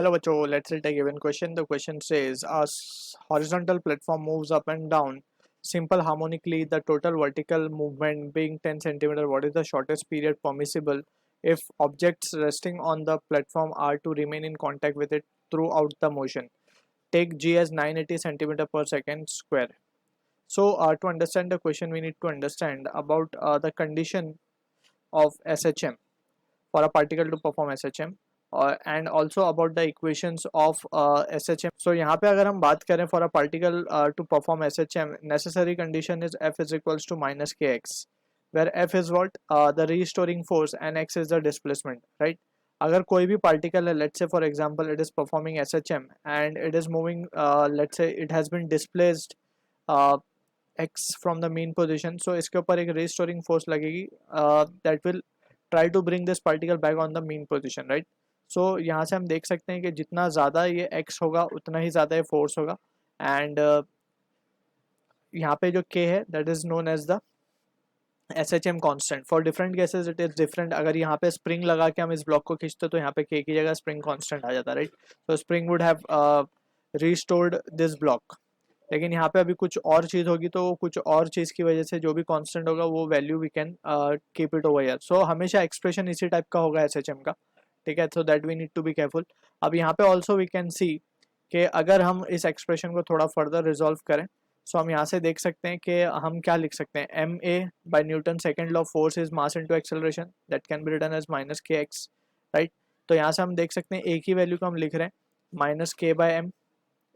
Hello, Bacho. Let's take a given question. The question says, horizontal platform moves up and down, simple harmonically, the total vertical movement being 10 centimeter. What is the shortest period permissible if objects resting on the platform are to remain in contact with it throughout the motion? Take G as 980 centimeter per second square. So, to understand the question, we need to understand about the condition of SHM for a particle to perform SHM and also about the equations of SHM. So यहाँ पे अगर हम बात करें for a particle to perform SHM, necessary condition is F is equals to minus kx, where F is what the restoring force and x is the displacement, right? अगर कोई भी particle है, let's say for example it is performing SHM and it is moving, let's say it has been displaced uh, x from the mean position, so इसके ऊपर एक restoring force लगेगी that will try to bring this particle back on the mean position, right? So यहाँ से हम देख सकते हैं कि जितना ज़्यादा ये x होगा उतना ही ज़्यादा ये force होगा and यहाँ पे जो k है that is known as the SHM constant. For different cases it is different. अगर यहाँ पे spring लगा के हम इस block को खींचते तो यहाँ पे k की जगह spring constant आ जाता, right? So spring would have restored this block. लेकिन यहाँ पे अभी कुछ और चीज़ होगी तो कुछ और चीज़ की वजह से जो भी कांस्टेंट होगा वो value we can keep it over here. So हमेशा एक्सप्रेशन इसी टाइप का होगा SHM का, ठीक है? So that we need to be careful. अब यहाँ पे ऑल्सो वी कैन सी कि अगर हम इस एक्सप्रेशन को थोड़ा फर्दर रिजॉल्व करें सो हम यहाँ से देख सकते हैं कि हम क्या लिख सकते हैं. M A by Newton second law of force is mass into acceleration, that can be written as minus K X, right? तो यहाँ से हम देख सकते हैं एक ही वैल्यू को हम लिख रहे हैं माइनस के बाई एम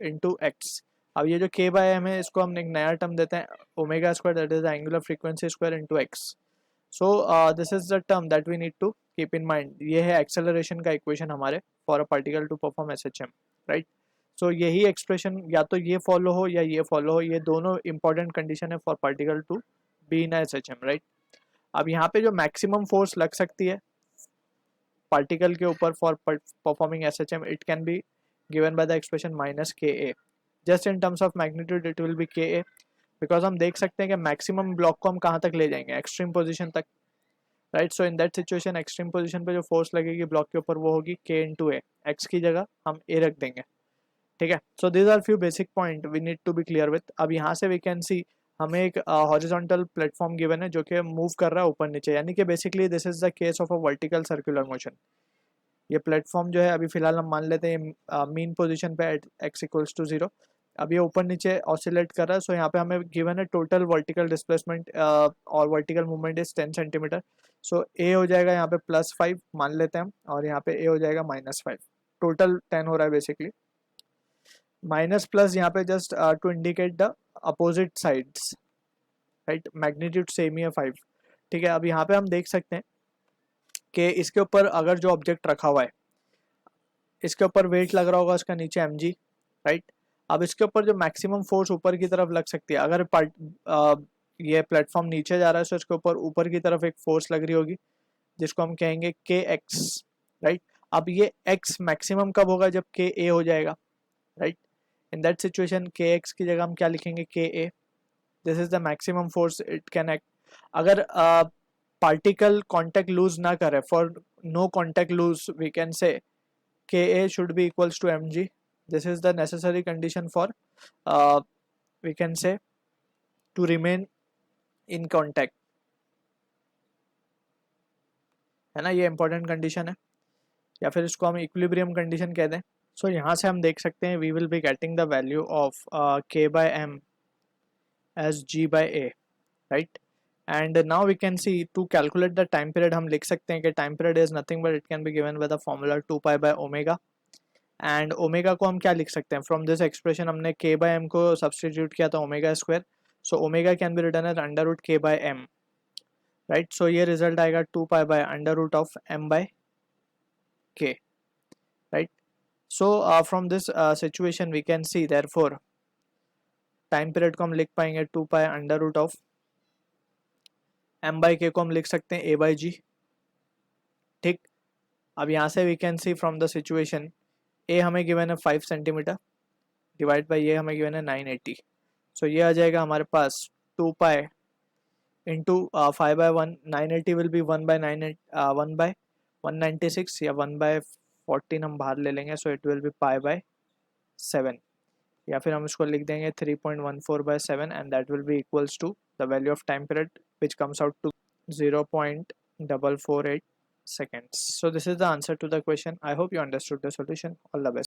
इंटू एक्स. अब ये जो k बाय एम है इसको हम एक नया टर्म देते हैं omega square, that is angular frequency square into x. So this is the term that we need to keep in mind. ये है एक्सेलरेशन का इक्वेशन हमारे for a particle to perform SHM, right? So यही expression या तो ये follow हो या ये फॉलो हो, ये दोनों इंपॉर्टेंट कंडीशन है for particle to be in SHM, right? अब यहाँ पे जो मैक्सिमम फोर्स लग सकती है पार्टिकल के ऊपर for performing SHM, it can be given by the expression minus K A. Just in terms of magnitude it will be K A, because हम देख सकते हैं कि मैक्सिमम ब्लॉक को हम कहाँ तक ले जाएंगे, एक्सट्रीम पोजीशन तक, right? So in that situation extreme position पे जो फोर्स लगेगी ब्लॉक के ऊपर वो होगी के इंटू ए. एक्स की जगह हम ए रख देंगे, ठीक है? So this are few basic point we need to be clear with. अब यहाँ से वी कैन सी हमें एक हॉरिजॉन्टल प्लेटफॉर्म गिवन है जो कि मूव कर रहा है ऊपर नीचे, यानी कि basically this is the case of a vertical circular motion. ये प्लेटफॉर्म जो है अभी फिलहाल हम मान लेते हैं मीन पोजीशन पे एट एक्स इक्वल्स टू 0. अब ये ऊपर नीचे ऑसिलेट कर रहा है. सो यहाँ पे हमें गिवन है टोटल वर्टिकल डिस्प्लेसमेंट और वर्टिकल मूवमेंट इज 10 सेंटीमीटर. सो ए हो जाएगा यहाँ पे +5 मान लेते हैं हम, और यहाँ पे ए हो जाएगा -5. टोटल 10 हो रहा है बेसिकली. माइनस प्लस यहाँ पे just to indicate the opposite sides, right? Magnitude same ही है 5, ठीक है? अब यहाँ पे हम देख सकते हैं कि इसके ऊपर अगर जो ऑब्जेक्ट रखा हुआ है इसके ऊपर वेट लग रहा होगा उसका नीचे mg, राइट? अब इसके ऊपर जो मैक्सिमम फोर्स ऊपर की तरफ लग सकती है, अगर ये प्लेटफॉर्म नीचे जा रहा है तो इसके ऊपर की तरफ एक फोर्स लग रही होगी जिसको हम कहेंगे के एक्स, राइट? अब ये x मैक्सिमम कब होगा, जब के ए हो जाएगा, right? In that situation K X की जगह हम क्या लिखेंगे, K A. This is the maximum force it can act. अगर पार्टिकल कॉन्टैक्ट लूज ना करे, for no contact lose we can say K A should be equals to M G. This is the necessary condition for we can say to remain in contact, है ना? ये important condition है, या फिर इसको हम इक्विलिब्रियम कंडीशन कह दें. सो यहाँ से हम देख सकते हैं we will be getting the value of K by M as G by A, right? And now we can see to calculate the time period हम लिख सकते हैं कि time period is nothing but it can be given by the formula 2 pi by omega. and omega को हम क्या लिख सकते हैं, from this expression हमने k by m को substitute किया था omega square, so omega can be written as under root k by m, right? so ये result आएगा 2 pi by under root of m by k, right? so from this situation we can see therefore time period को हम लिख पाएंगे 2 pi under root of m by k को हम लिख सकते हैं a by g, ठीक? अब यहाँ से we can see from the situation a हमें गिवन है 5 सेंटीमीटर डिवाइड बाई ये हमें गिवन है 980. सो ये आ जाएगा हमारे पास 2 pi into 5 by 1. 980 will be 1 by 1 by 196 या 1 बाय 14 हम बाहर ले लेंगे, so it will be pi by 7, या फिर हम उसको लिख देंगे 3.14/7 and that will be equals to the value of time period which comes out to 0.448 seconds. So this is the answer to the question. I hope you understood the solution. All the best.